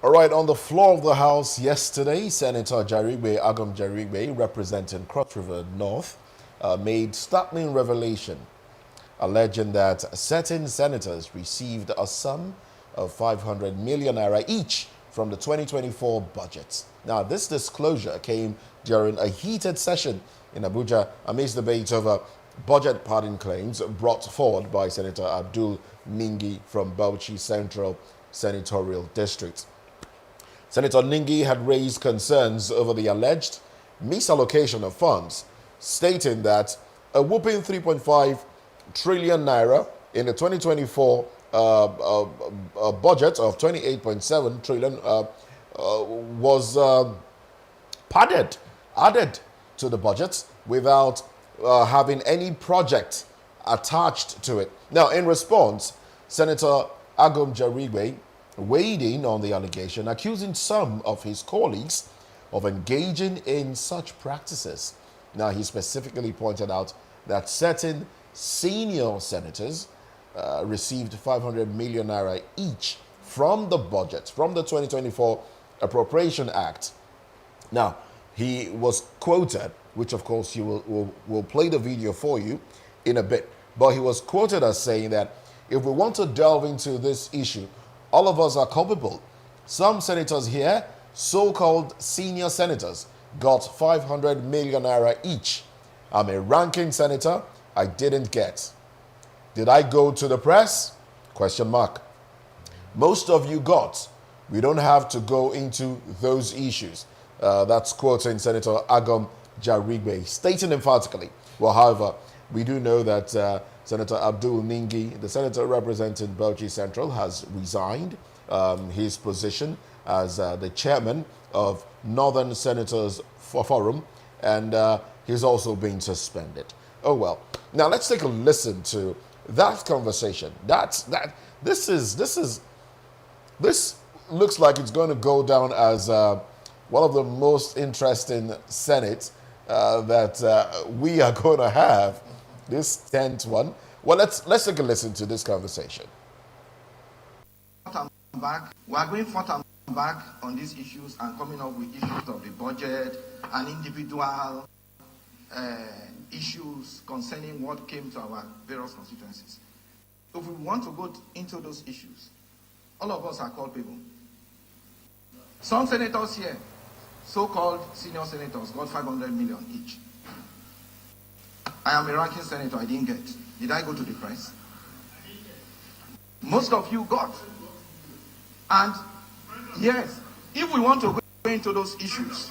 All right, on the floor of the House yesterday, Senator Agom-Jarigbe, representing Cross River North, made startling revelation, alleging that certain senators received a sum of 500 million naira each from the 2024 budget. Now, this disclosure came during a heated session in Abuja amidst debate over budget pardon claims brought forward by Senator Abdul Ningi from Bauchi Central Senatorial District. Senator Ningi had raised concerns over the alleged misallocation of funds, stating that a whopping 3.5 trillion naira in the 2024 budget of 28.7 trillion was added to the budget without having any project attached to it. Now, in response, Senator Agom-Jarigbe weighed in on the allegation, accusing some of his colleagues of engaging in such practices. Now, he specifically pointed out that certain senior senators received 500 million naira each from the budget, from the 2024 Appropriation Act. Now, he was quoted, which of course you will play the video for you in a bit, but he was quoted as saying that if we want to delve into this issue, all of us are culpable. Some senators here, so-called senior senators, got 500 million naira each. I'm a ranking senator. I didn't get. Did I go to the press? Question mark. Most of you got. We don't have to go into those issues. That's quoting Senator Agom-Jarigbe, stating emphatically. Well, however, we do know that Senator Abdul Ningi, the senator representing Bauchi Central, has resigned his position as the chairman of Northern Senators Forum, and he's also been suspended. Oh well. Now let's take a listen to that conversation. This looks like it's going to go down as one of the most interesting Senates that we are going to have. This 10th one. Well, let's take a listen to this conversation. We are going forth and back on these issues and coming up with issues of the budget and individual issues concerning what came to our various constituencies. If we want to go into those issues, all of us are culpable. Some senators here, so-called senior senators, got 500 million each. I am a ranking senator, I didn't get. Did I go to the press? Most of you got. And yes, if we want to go into those issues,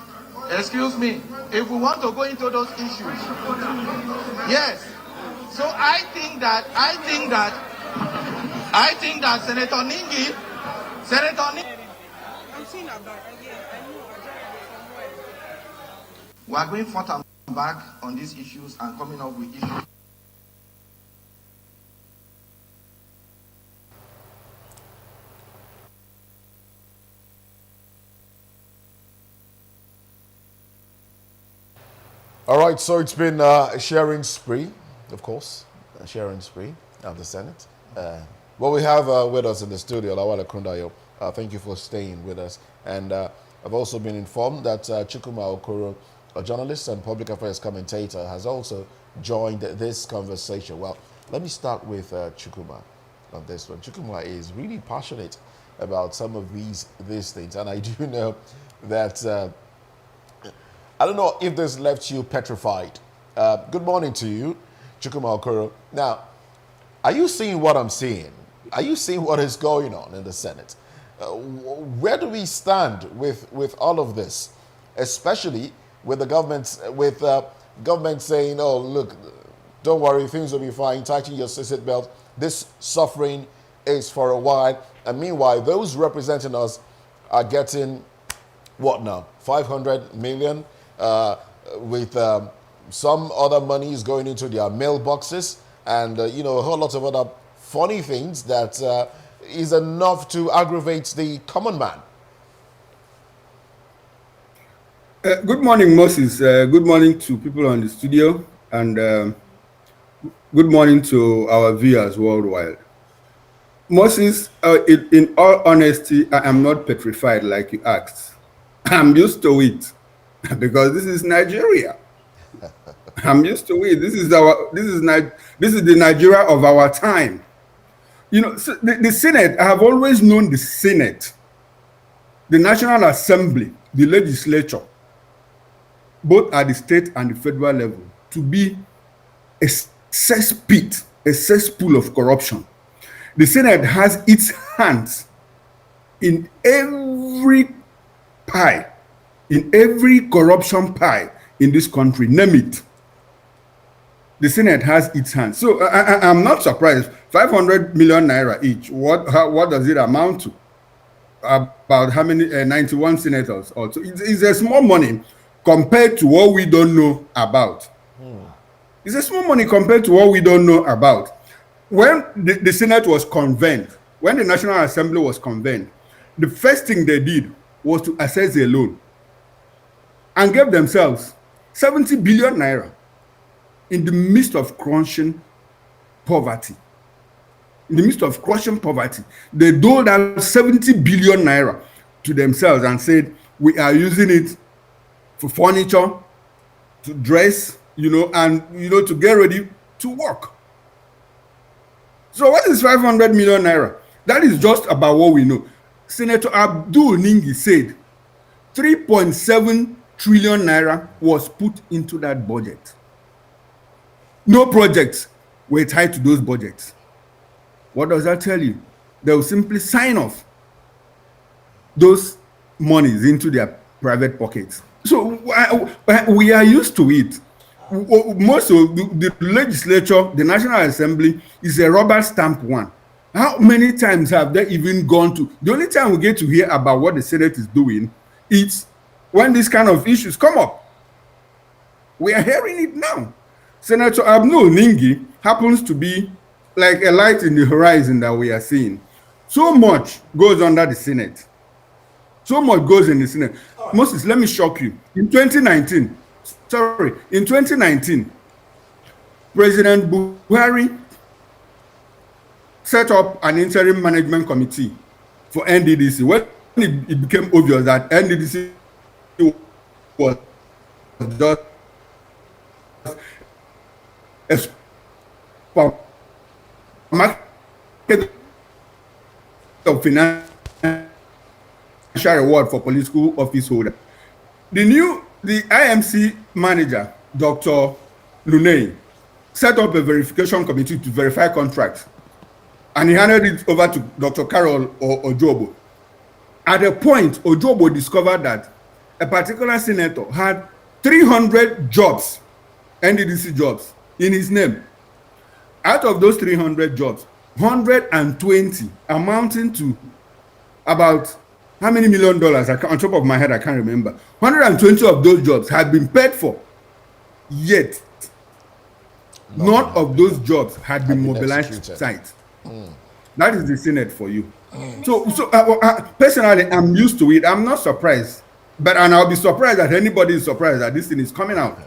excuse me, if we want to go into those issues, yes. So I think that Senator Ningi, we are going forth and back on these issues and coming up with issues. All right, so it's been a sharing spree, of course, a sharing spree of the Senate. Well, we have with us in the studio, Lawala Kundayo. Thank you for staying with us. And I've also been informed that Chukuma Okoro, a journalist and public affairs commentator, has also joined this conversation. Well, let me start with Chukuma on this one. Chukuma is really passionate about some of these things, and I do know that I don't know if this left you petrified. Good morning to you, Chukuma Okoro. Now, are you seeing what I'm seeing? Are you seeing what is going on in the Senate? Where do we stand with all of this, especially with the government saying, "Oh, look, don't worry, things will be fine. Tighten your seat belt. This suffering is for a while." And meanwhile, those representing us are getting what now? 500 million with some other money is going into their mailboxes, and a whole lot of other funny things that is enough to aggravate the common man. Good morning, Moses. Good morning to people on the studio, and good morning to our viewers worldwide. Moses, in all honesty, I am not petrified like you asked. I'm used to it because this is Nigeria. I'm used to it. This is the Nigeria of our time. You know, so the Senate, I have always known the Senate, the National Assembly, the legislature, both at the state and the federal level, to be a cesspit, a cesspool of corruption. The Senate has its hands in every pie, in every corruption pie in this country, name it. The Senate has its hands. So I'm not surprised. 500 million naira each. What does it amount to? About how many? 91 senators. Also, it's a small money compared to what we don't know about. It's a small money compared to what we don't know about. When the Senate was convened, when the National Assembly was convened, the first thing they did was to assess a loan and gave themselves 70 billion naira in the midst of crushing poverty. In the midst of crushing poverty, they doled out 70 billion naira to themselves and said, we are using it for furniture, to dress, and, to get ready to work. So what is 500 million naira? That is just about what we know. Senator Abdul Ningi said 3.7 trillion naira was put into that budget. No projects were tied to those budgets. What does that tell you? They will simply sign off those monies into their private pockets. So we are used to it. Most of the legislature, the National Assembly, is a rubber stamp one. How many times have they even gone to? The only time we get to hear about what the Senate is doing is when these kind of issues come up. We are hearing it now. Senator Abdul Ningi happens to be like a light in the horizon that we are seeing. So much goes under the Senate. So much goes in the Senate. Moses, let me shock you. In 2019, President Buhari set up an interim management committee for NDDC. When it became obvious that NDDC was just a market of financial reward for political office holder. The IMC manager, Dr. Lunei, set up a verification committee to verify contracts, and he handed it over to Dr. Carol Ojobo. At a point, Ojobo discovered that a particular senator had 300 jobs, NDDC jobs, in his name. Out of those 300 jobs, 120 amounting to about how many $1 million? On top of my head, I can't remember. 120 of those jobs had been paid for, yet none of those jobs had been mobilized to site. That is the Senate for you. So personally, I'm used to it. I'm not surprised, and I'll be surprised that anybody is surprised that this thing is coming out,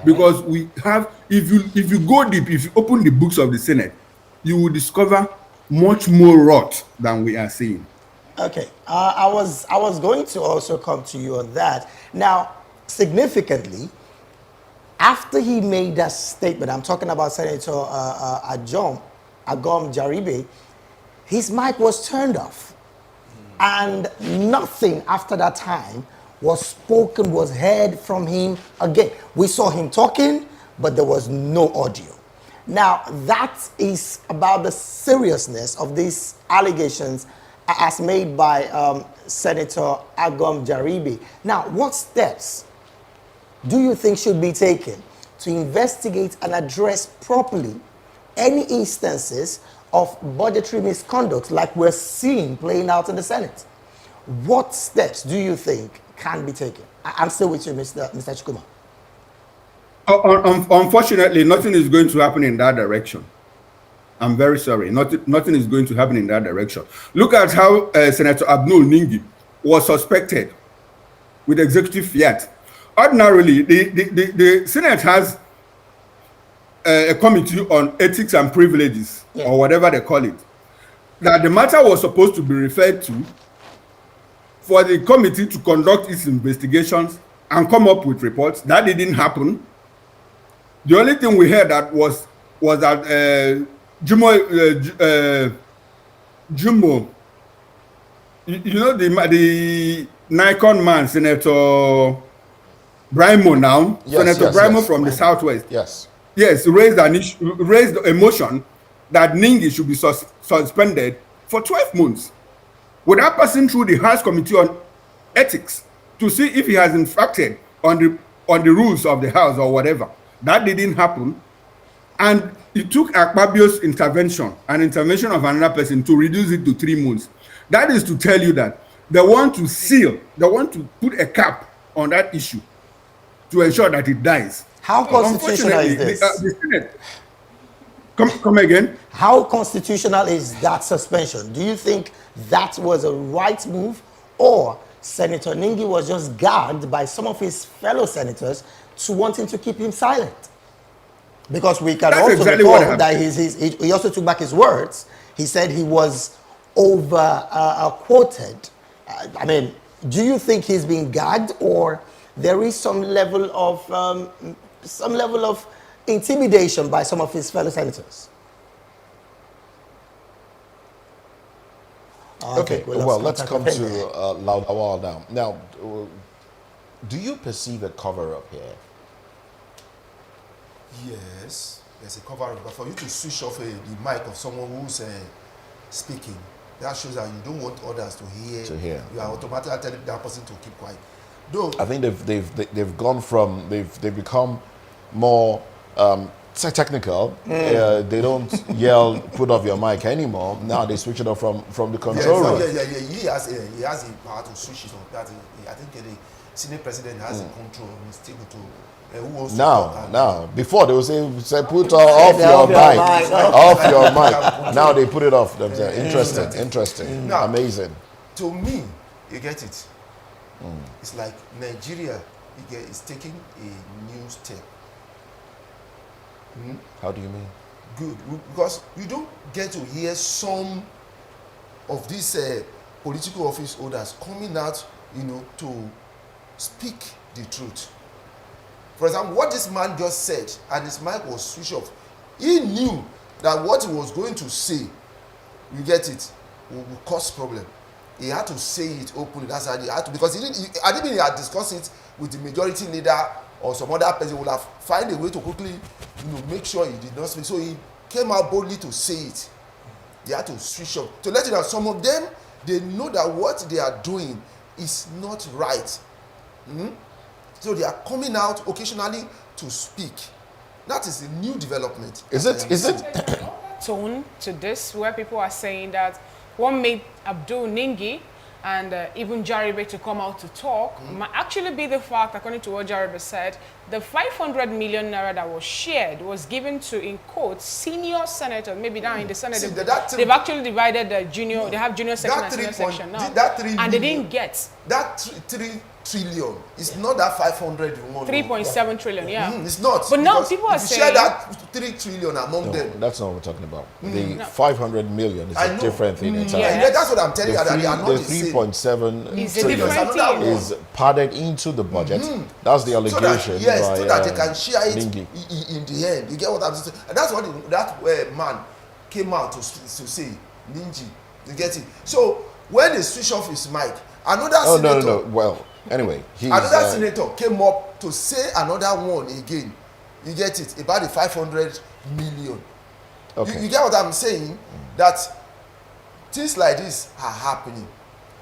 because we have. If you go deep, if you open the books of the Senate, you will discover much more rot than we are seeing. Okay, I was going to also come to you on that. Now, significantly, after he made that statement, I'm talking about Senator Agom-Jarigbe, his mic was turned off. And nothing after that time was spoken, was heard from him again. We saw him talking, but there was no audio. Now, that is about the seriousness of these allegations as made by Senator Agom-Jarigbe. Now, what steps do you think should be taken to investigate and address properly any instances of budgetary misconduct like we're seeing playing out in the Senate? What steps do you think can be taken? I'm still with you, Mr. Chukuma. Unfortunately, nothing is going to happen in that direction. I'm very sorry. Nothing is going to happen in that direction. Look at how Senator Abdul Ningi was suspected with executive fiat. Ordinarily, the Senate has a committee on ethics and privileges, or whatever they call it. that the matter was supposed to be referred to for the committee to conduct its investigations and come up with reports. That didn't happen. The only thing we heard that was that Jumbo, you know, the Nikon man, Senator Brimo now, Yes, Senator yes, Brimo yes. from the Southwest. Yes. Yes, raised a motion that Ningi should be suspended for 12 months without passing through the House Committee on Ethics to see if he has infracted on the rules of the House or whatever. That didn't happen. And it took Akpabio's intervention, an intervention of another person, to reduce it to 3 months. That is to tell you that they want to put a cap on that issue to ensure that it dies. How constitutional is this? The Senate, come again? How constitutional is that suspension? Do you think that was a right move, or Senator Ningi was just gagged by some of his fellow senators to wanting to keep him silent? Because we can also recall that he also took back his words. He said he was quoted. I mean, do you think he's being gagged, or there is some level of intimidation by some of his fellow senators? Okay, well, let's come to Laudawal now. Now, do you perceive a cover-up here? Yes, there's a cover-up. But for you to switch off the mic of someone who's speaking, that shows that you don't want others to hear. You are automatically telling that person to keep quiet. Though I think they've gone from they've become more technical. They don't yell "put off your mic" anymore. Now they switch it off from the control room. He has the power to switch it off. I think the Senate president has the control. He's still to. Who wants Now, before they would say put off your mic, off your mic. Now they put it off themselves. Interesting, Now, amazing. To me, you get it. It's like Nigeria is taking a new step. How do you mean? Good, because you don't get to hear some of these political office holders coming out, to speak the truth. For example, what this man just said, and his mic was switched off, he knew that what he was going to say, you get it, will cause problem. He had to say it openly. That's how he had to, because I didn't mean he had discussed it with the majority leader or some other person. Would have find a way to quickly, make sure he did not speak. So he came out boldly to say it. They had to switch off to let you know. Some of them, they know that what they are doing is not right. So they are coming out occasionally to speak. That is a new development. Is it tone to this, where people are saying that what made Abdul Ningi and even Jarigbe to come out to talk might actually be the fact, according to what Jarigbe said, the 500 million naira that was shared was given to, in quotes, senior senators. Maybe now in the Senate, they've actually divided the junior, they have junior section and senior section now. And they didn't get. That 3 trillion is not that 500 3.7 trillion, yeah. It's not. But now people are saying, share that 3 trillion among them. That's not what we're talking about. The 500 million is a different thing entirely. Yeah, that's what I'm telling you. That they are not the 3.7 is a different thing. Is padded into the budget. That's the allegation. So that they can share it in the end. You get what I'm saying? And that's what that man came out to say, Ningi. You get it? So when they switch off his mic, another senator. No. Well, anyway, another senator came up to say another one again. You get it? About the 500 million. Okay. You get what I'm saying? That things like this are happening.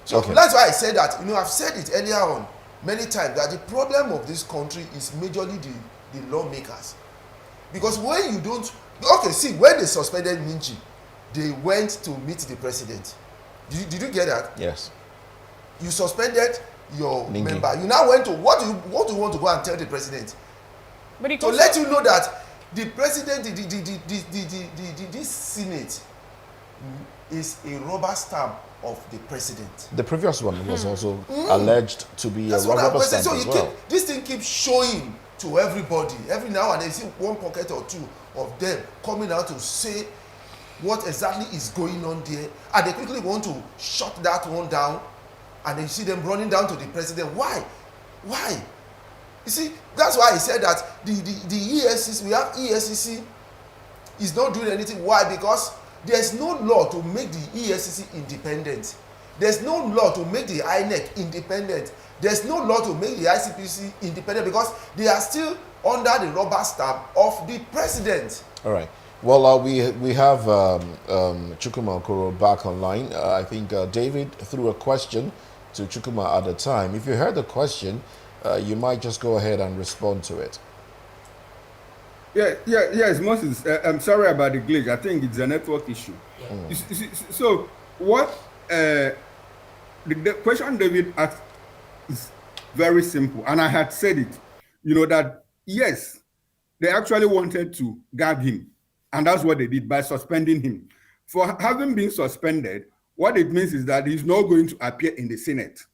So that's why I said that. I've said it earlier on many times that the problem of this country is majorly the lawmakers. Because when you don't, when they suspended Ningi, they went to meet the president. Did you get that? Yes. You suspended your Ningi. member. You now went to what do you want to go and tell the president? but To let you know that the president, this Senate is a rubber stamp of the president. The previous one was also alleged to be a rubber stamp so as well. This thing keeps showing to everybody. Every now and then, you see one pocket or two of them coming out to say what exactly is going on there, and they quickly want to shut that one down, and then you see them running down to the president. Why? You see, that's why I said that the EFCC, we have EFCC is not doing anything. Why? Because there's no law to make the EFCC independent. There's no law to make the INEC independent. There's no law to make the ICPC independent, because they are still under the rubber stamp of the president. All right. Well, we have Chukwuma Okoro back online. I think David threw a question to Chukwuma at the time. If you heard the question, you might just go ahead and respond to it. Yes, Moses. I'm sorry about the glitch. I think it's a network issue. So, what the question David asked is very simple, and I had said it. You know that yes, they actually wanted to gag him, and that's what they did by suspending him. For having been suspended, what it means is that he's not going to appear in the Senate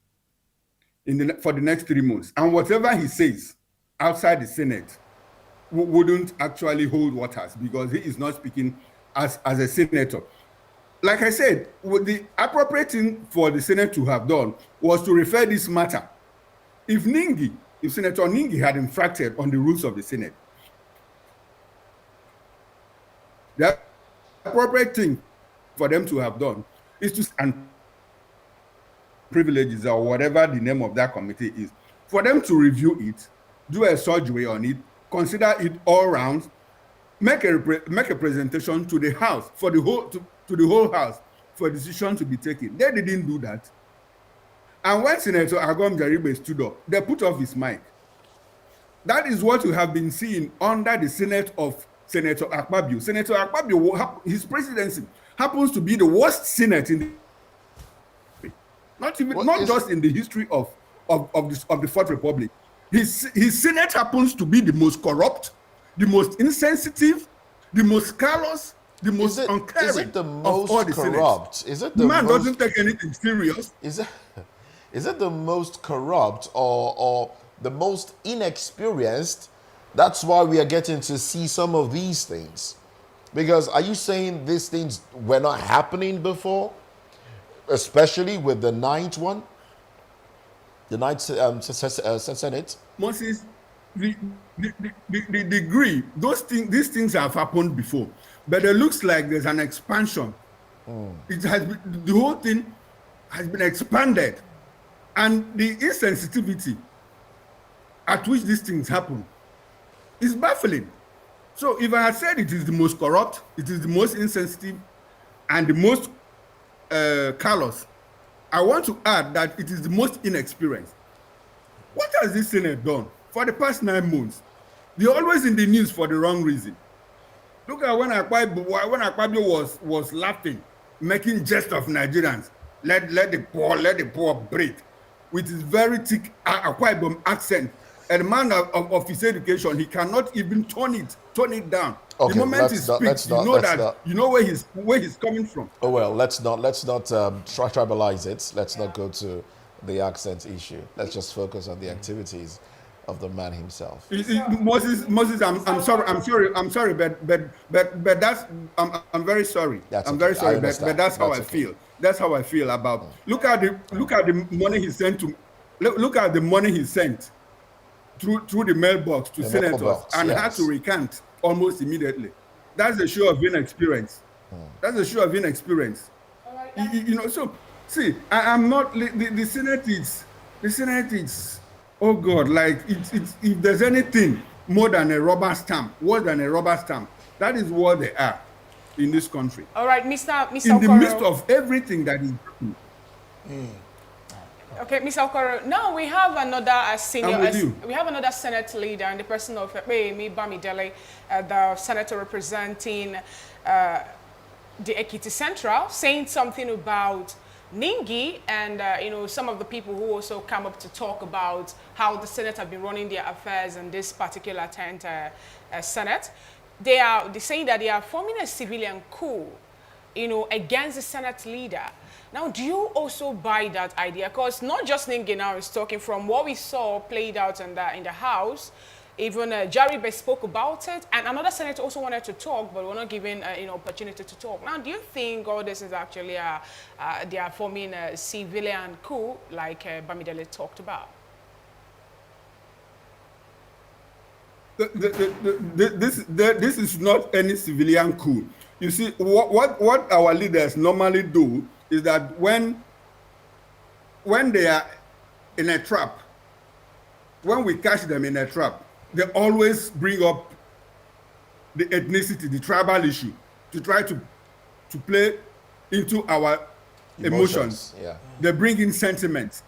for the next 3 months, and whatever he says outside the Senate wouldn't actually hold waters, because he is not speaking as a senator. Like I said, the appropriate thing for the Senate to have done was to refer this matter. If Senator Ningi had infracted on the rules of the Senate, the appropriate thing for them to have done is to and privileges or whatever the name of that committee is, for them to review it, do a surgery on it, consider it all round, make a presentation to the House for the whole to the whole House for a decision to be taken. They didn't do that. And when Senator Agom-Jarigbe stood up, they put off his mic. That is what we have been seeing under the Senate of Senator Akpabio. Senator Akpabio, his presidency happens to be the worst Senate in the not just in the history of the Fourth Republic. His Senate happens to be the most corrupt, the most insensitive, the most callous, the most uncaring is it the most of all the corrupt? Senate. Is it the man most, doesn't take anything serious? Is it the most corrupt or the most inexperienced? That's why we are getting to see some of these things. Because are you saying these things were not happening before? Especially with the ninth one? The ninth Senate? Moses, the degree, these things have happened before. But it looks like there's an expansion. It has been, the whole thing has been expanded. And the insensitivity at which these things happen is baffling. So if I had said it is the most corrupt, it is the most insensitive, and the most callous, I want to add that it is the most inexperienced. What has this Senate done for the past 9 months? They're always in the news for the wrong reason. Look at when Akpabio was laughing, making jest of Nigerians. Let the poor breathe, with his very thick Akwa Ibom accent. And a man of his education, he cannot even tone it down. Okay, the moment he speaks, you know where he's coming from. Oh well, let's not tribalize it. Let's not go to the accent issue. Let's just focus on the activities of the man himself. Moses, I'm sorry, but that's I'm very sorry. I'm very sorry, but that's how I feel. That's how I feel about. Look at the money he sent to. Look at the money he sent through the mailbox to senators and had to recant almost immediately. That's a show of inexperience. That's a show of inexperience. You know. So see, I'm not the Senate is. Oh God, like it's if there's anything more than a rubber stamp, that is what they are in this country. All right, Mr. In the midst of everything that is happening. Okay, Mr. Okoro, now we have another we have another Senate leader in the person of Emi Bamidele, the senator representing the Ekiti Central, saying something about Ningi and some of the people who also come up to talk about how the Senate have been running their affairs in this particular 10th Senate. They're saying that they are forming a civilian coup, against the Senate leader. Now, do you also buy that idea? Because not just Ningi now is talking. From what we saw played out in the House, Even Jarigbe spoke about it, and another senator also wanted to talk, but we're not given opportunity to talk. Now, do you think all this is actually they are forming a civilian coup, like Bamidele talked about? This is not any civilian coup. You see, what our leaders normally do is that when they are in a trap, when we catch them in a trap, they always bring up the ethnicity, the tribal issue, to try to play into our emotions. Yeah. They bring in sentiments.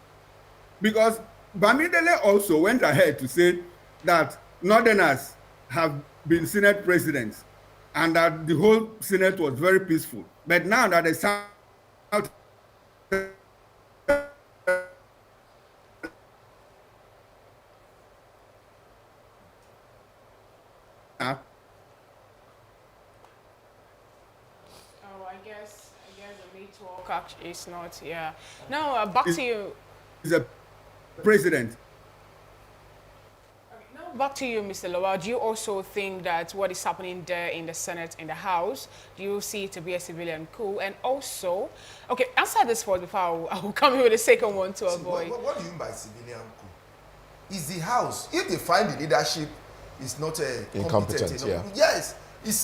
Because Bamidele also went ahead to say that Northerners have been Senate presidents and that the whole Senate was very peaceful. But now that the South I guess the network actually is not, yeah. Now, back to you. is a president. Now, back to you, Mr. Lowell. Do you also think that what is happening there in the Senate, in the House, do you see it to be a civilian coup? And also, okay, answer this first before I will come in with a second one to avoid. What do you mean by civilian coup? Is the House, if they find the leadership is not incompetent, yeah. Yes,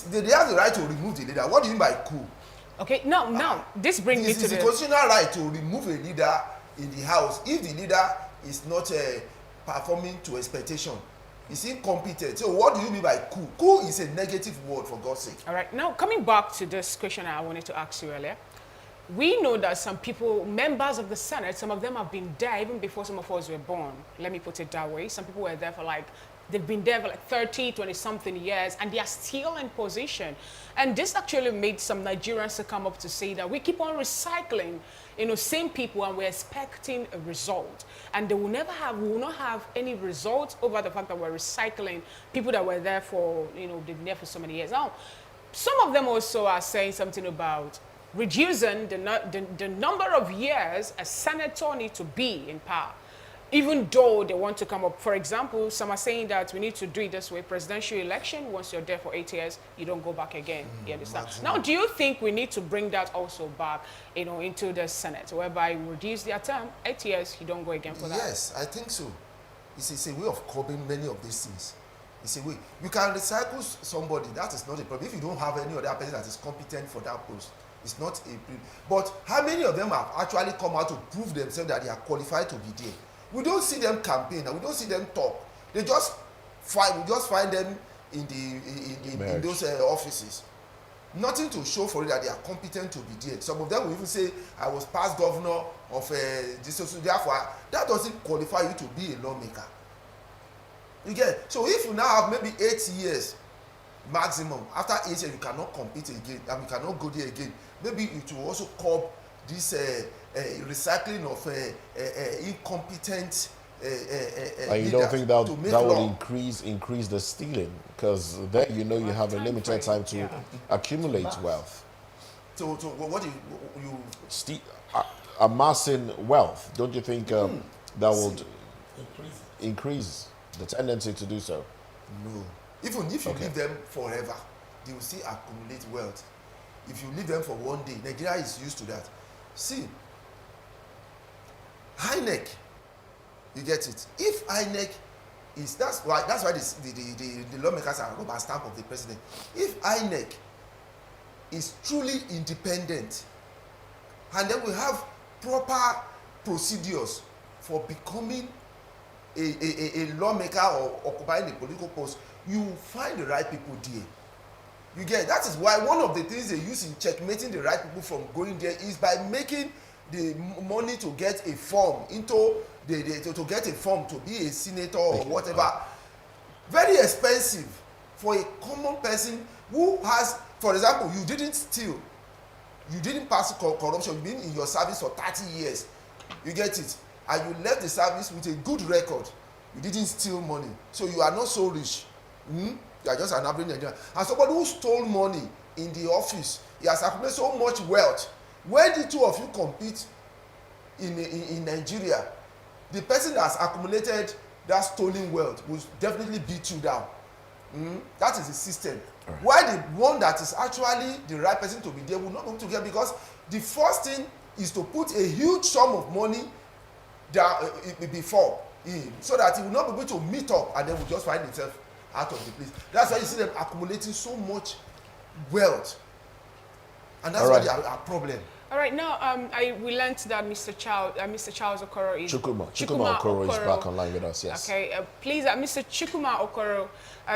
they have the right to remove the leader. What do you mean by coup? Okay, now, this brings me to the constitutional right to remove a leader in the House if the leader is not performing to expectation. Is incompetent. So what do you mean by coup? Coup is a negative word, for God's sake. All right, now coming back to this question I wanted to ask you earlier. We know that some people, members of the Senate, some of them have been there even before some of us were born. Let me put it that way. Some people were there for they've been there for 30, 20-something years, and they are still in position. And this actually made some Nigerians to come up to say that we keep on recycling, same people, and we're expecting a result. And we will not have any result over the fact that we're recycling people that were there for, they've been there for so many years. Now, some of them also are saying something about reducing the number of years a senator needs to be in power, even though they want to come up. For example, some are saying that we need to do it this way. Presidential election, once you're there for 8 years, you don't go back again. You understand? Now, do you think we need to bring that also back, into the Senate, whereby we reduce their term, 8 years, you don't go again for that? Yes, I think so. It's a way of curbing many of these things. It's a way. You can recycle somebody, that is not a problem. If you don't have any other person that is competent for that post, it's not a problem. But how many of them have actually come out to prove themselves that they are qualified to be there? We don't see them campaign and we don't see them talk. We just find them in those offices. Nothing to show for it that they are competent to be there. Some of them will even say, I was past governor of this, so therefore, that doesn't qualify you to be a lawmaker. You get? So if you now have maybe 8 years maximum, after 8 years you cannot compete again, and you cannot go there again, maybe it will also curb this recycling of incompetent and you don't think that will increase the stealing, because then you have a limited time to accumulate wealth. So what do you amassing wealth? Don't you think that would increase the tendency to do so? No. Even if you leave them forever, they will still accumulate wealth. If you leave them for one day, Nigeria is used to that. See, INEC, you get it. If INEC is, that's why the lawmakers are rubber stamp of the president. If INEC is truly independent, and then we have proper procedures for becoming a lawmaker or occupying a political post, you find the right people there. You get, that is why one of the things they use in checkmating the right people from going there is by making the money to get a form to get a form to be a senator or whatever very expensive for a common person who has, for example, you didn't steal, you didn't pass corruption, you've been in your service for 30 years, you get it, and you left the service with a good record, you didn't steal money, so you are not so rich. You are just an average Nigerian. And somebody who stole money in the office, he has accumulated so much wealth. When the two of you compete in Nigeria, the person that has accumulated that stolen wealth will definitely beat you down. That is the system. Right. Why the one that is actually the right person to be there will not be able to get, because the first thing is to put a huge sum of money down before him, so that he will not be able to meet up, and then will just find himself out of the place. That's why you see them accumulating so much wealth, and that's why they are a problem. All right, now we learned that Mr. Charles Okoro is Chukuma Okoro is back online with us. Yes. Okay, please, Mr. Chukuma Okoro,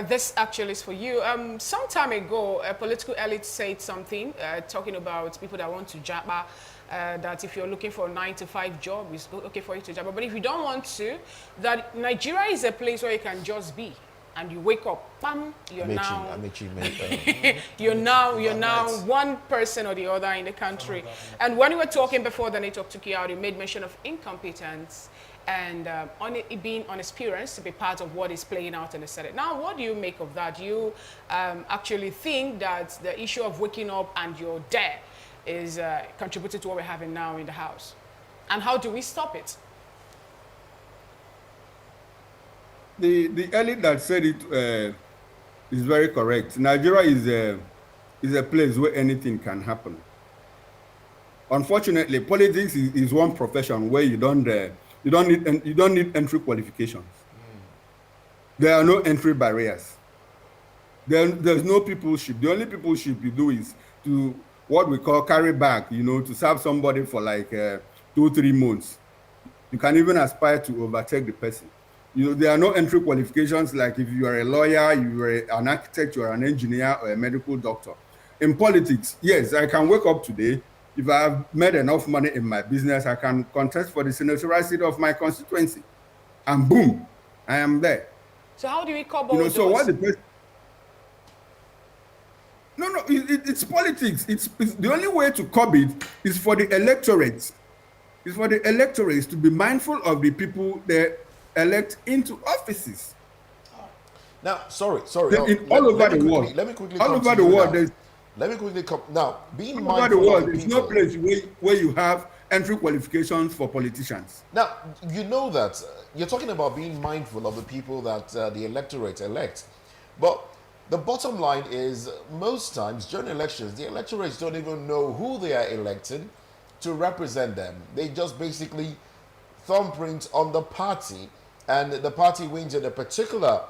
this actually is for you. Some time ago, a political elite said something talking about people that want to jabba. That if you're looking for a 9-to-5 job, it's okay for you to jabba. But if you don't want to, that Nigeria is a place where you can just be. And you wake up, bam, you're now one person or the other in the country. And when we were talking before the network took you out, you made mention of incompetence and being inexperienced to be part of what is playing out in the Senate. Now, what do you make of that? Do you actually think that the issue of waking up and you're there is contributing to what we're having now in the House? And how do we stop it? The elite that said it is very correct. Nigeria is a place where anything can happen. Unfortunately, politics is one profession where you don't need entry qualifications. There are no entry barriers. There's no peopleship. The only peopleship you do is to what we call carry back, to serve somebody for like 2-3 months. You can even aspire to overtake the person. There are no entry qualifications like if you are a lawyer, you are an architect, you are an engineer, or a medical doctor. In politics, yes, I can wake up today. If I have made enough money in my business, I can contest for the senatorial seat of my constituency. And boom, I am there. So how do we curb all so what the person... No, it's politics. It's the only way to curb it is for the electorate. It's for the electorates to be mindful of the people they elect into offices. Now, sorry. All over the world. Let me quickly all over the world. Let me quickly come now. Being all over the world, there's no place where you have entry qualifications for politicians. Now, you know that you're talking about being mindful of the people that the electorate elect, but the bottom line is most times during elections, the electorates don't even know who they are electing to represent them. They just basically thumbprint on the party, and the party wins in a particular,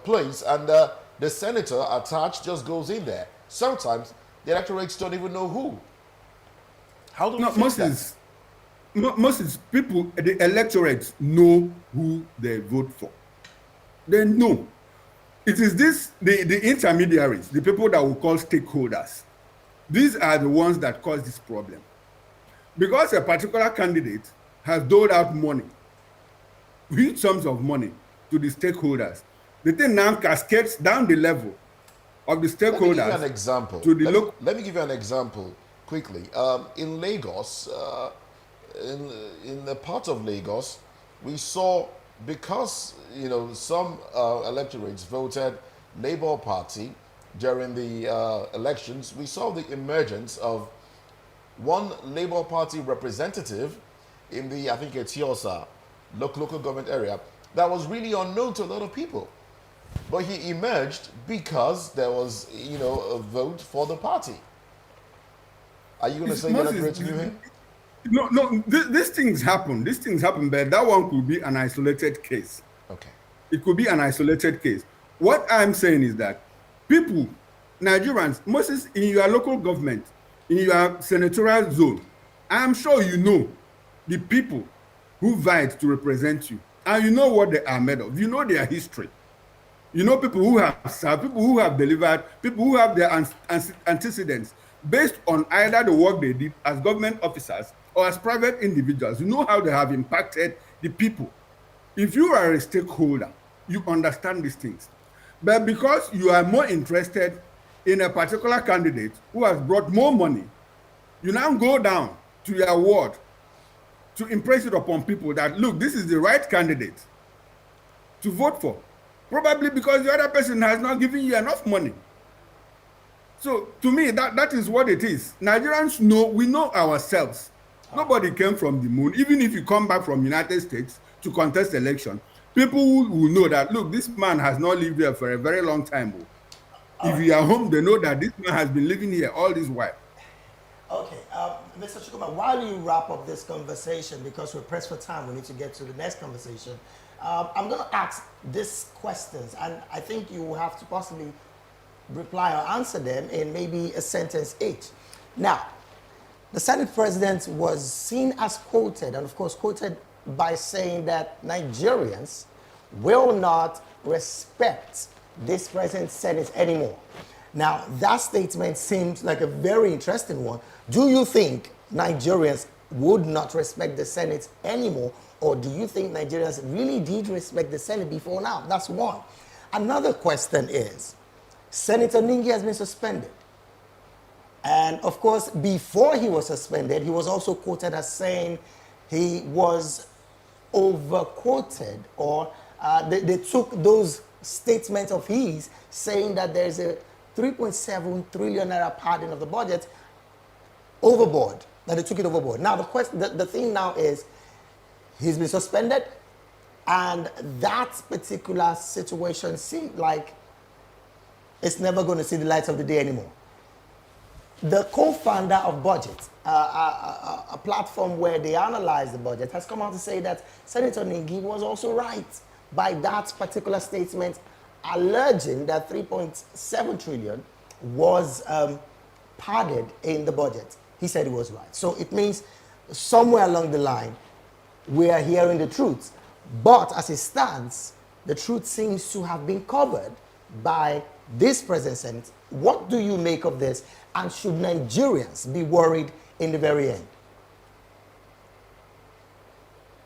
place, and the senator attached just goes in there. Sometimes the electorates don't even know who. How do we fix that? Most people, the electorates know who they vote for. They know. It is the intermediaries, the people that we call stakeholders. These are the ones that cause this problem. Because a particular candidate has doled out money, huge sums of money to the stakeholders, the thing now cascades down the level of the stakeholders. Let me give you an example. Let me give you an example quickly. In Lagos, in the part of Lagos, we saw, because some electorates voted Labour Party during the elections, we saw the emergence of one Labour Party representative in the, I think it's Etiosa local government area, that was really unknown to a lot of people. But he emerged because there was, a vote for the party. Are you going to say you're not great to do here? No, these things happen. These things happen, but that one could be an isolated case. Okay. It could be an isolated case. What I'm saying is that people, Nigerians, Moses, in your local government, in your senatorial zone, I'm sure you know the people who vied to represent you, and you know what they are made of. You know their history. You know people who have served, people who have delivered, people who have their antecedents based on either the work they did as government officers or as private individuals. You know how they have impacted the people. If you are a stakeholder, you understand these things. But because you are more interested in a particular candidate who has brought more money, you now go down to your ward to impress it upon people that, look, this is the right candidate to vote for. Probably because the other person has not given you enough money. So to me, that is what it is. Nigerians know, we know ourselves. Nobody came from the moon. Even if you come back from United States to contest election, People will know that, look, this man has not lived here for a very long time. If you are home, they know that this man has been living here all this while. Okay, Mr. Chukuma, while you wrap up this conversation, because we're pressed for time, we need to get to the next conversation. I'm going to ask these questions, and I think you will have to possibly reply or answer them in maybe a sentence each. Now, the Senate President was seen as quoted, and of course quoted by saying that Nigerians will not respect this present Senate anymore. Now, that statement seems like a very interesting one. Do you think Nigerians would not respect the Senate anymore, or do you think Nigerians really did respect the Senate before now? That's one. Another question is, Senator Ningi has been suspended. And of course, before he was suspended, he was also quoted as saying he was overquoted, or they took those statements of his saying that there's a 3.7 trillion naira padding of the budget overboard, that they took it overboard. Now, the thing now is he's been suspended, and that particular situation seemed like it's never going to see the light of the day anymore. The co-founder of Budget, a platform where they analyze the budget, has come out to say that Senator Ningi was also right by that particular statement, alleging that 3.7 trillion was padded in the budget. He said he was right. So it means somewhere along the line, we are hearing the truth. But as it stands, the truth seems to have been covered by this present Senate. What do you make of this? And should Nigerians be worried in the very end?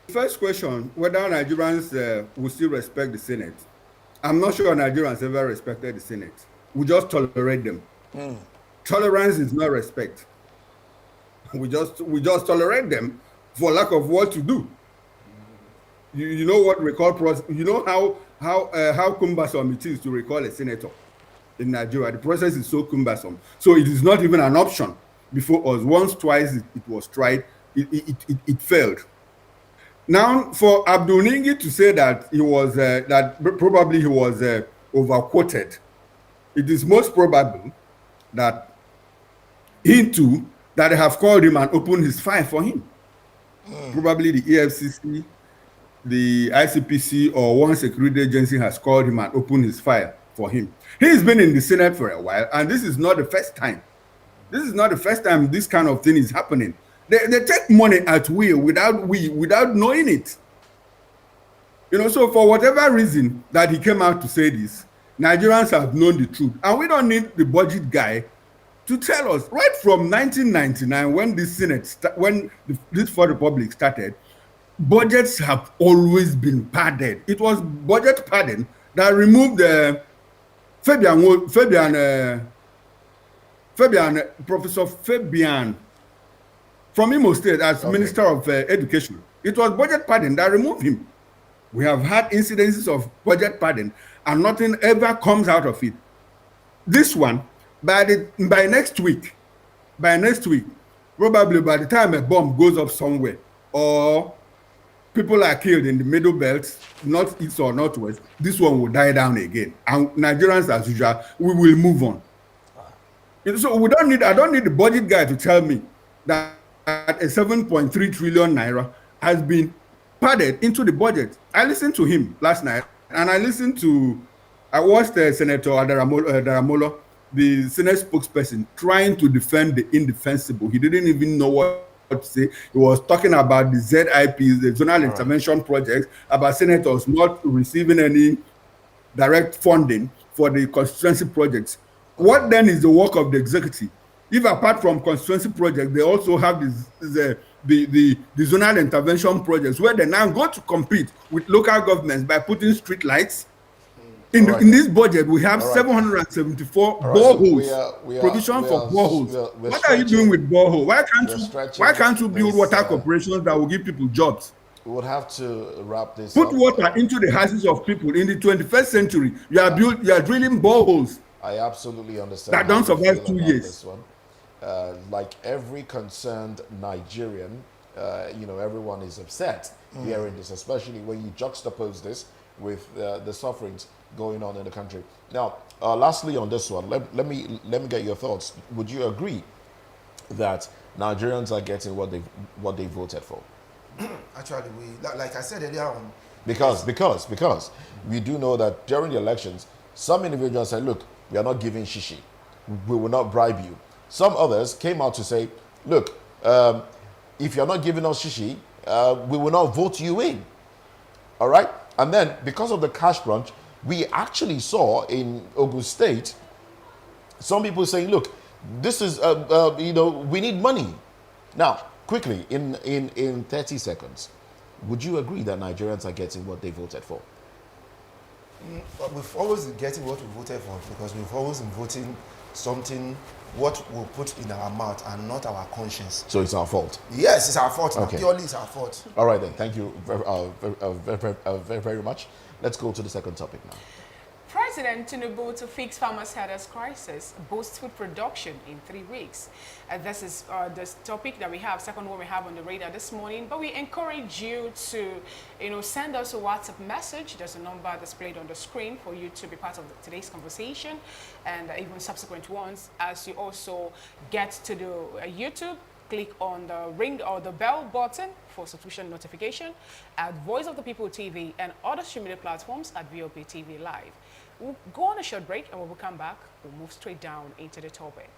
First question, whether Nigerians will still respect the Senate. I'm not sure Nigerians ever respected the Senate. We just tolerate them. Tolerance is not respect. We just tolerate them for lack of what to do. You know what recall process? You know how cumbersome it is to recall a senator in Nigeria. The process is so cumbersome. So it is not even an option before us. Once, twice it was tried, it failed. Now, for Abdul Ningi to say that he was probably he was overquoted, it is most probable that he too that they have called him and opened his file for him. Probably the EFCC, the ICPC, or one security agency has called him and opened his file for him. He's been in the Senate for a while, and this is not the first time. This is not the first time this kind of thing is happening. They take money at will without knowing it. You know, so for whatever reason that he came out to say this, Nigerians have known the truth. And we don't need the budget guy to tell us. Right from 1999, when this Senate, this Fourth Republic started, budgets have always been padded. It was budget padding that removed Professor Fabian from Imo State as Minister of Education. It was budget padding that removed him. We have had incidences of budget padding, and nothing ever comes out of it. This one, by next week, probably by the time a bomb goes up somewhere, or people are killed in the middle belt, northeast or northwest, this one will die down again. And Nigerians, as usual, we will move on. So I don't need the budget guy to tell me that a 7.3 trillion naira has been padded into the budget. I listened to him last night, and I watched Senator Daramolo, the Senate spokesperson, trying to defend the indefensible. He didn't even know what to say. He was talking about the ZIPs, the zonal intervention projects, about senators not receiving any direct funding for the constituency projects. What then is the work of the executive? If apart from constituency projects, they also have the zonal intervention projects, where they now go to compete with local governments by putting street lights. In this budget, we have 774 boreholes, provision for boreholes. What are you doing with borehole? Why can't you build water corporations that will give people jobs? We would have to wrap this Put up. water into the houses of people. In the 21st century, you are drilling boreholes. I absolutely understand. That don't survive 2 years. This one. Like every concerned Nigerian, everyone is upset hearing this, especially when you juxtapose this with the sufferings going on in the country. Now, lastly on this one, let me get your thoughts. Would you agree that Nigerians are getting what they voted for? Actually, like I said earlier on, Because we do know that during the elections, some individuals said, look, we are not giving shishi. We will not bribe you. Some others came out to say, look, if you're not giving us shishi, we will not vote you in. All right? And then, because of the cash crunch, we actually saw in Ogun State, some people saying, look, this is, we need money. Now, quickly, in 30 seconds, would you agree that Nigerians are getting what they voted for? but we've always been getting what we voted for because we've always been voting something what we'll put in our mouth and not our conscience. So it's our fault. Yes, it's our fault. Okay. Purely it's our fault. All right then. Thank you very much. Let's go to the second topic now. President Tinubu to fix farmers' herders' crisis, boost food production in 3 weeks. This is this topic that we have, second one we have on the radar this morning. But we encourage you to, send us a WhatsApp message. There's a number displayed on the screen for you to be part of today's conversation and even subsequent ones. As you also get to the YouTube, click on the ring or the bell button for subscription notification at Voice of the People TV and other streaming media platforms at VOP TV Live. We'll go on a short break, and when we come back, we'll move straight down into the topic.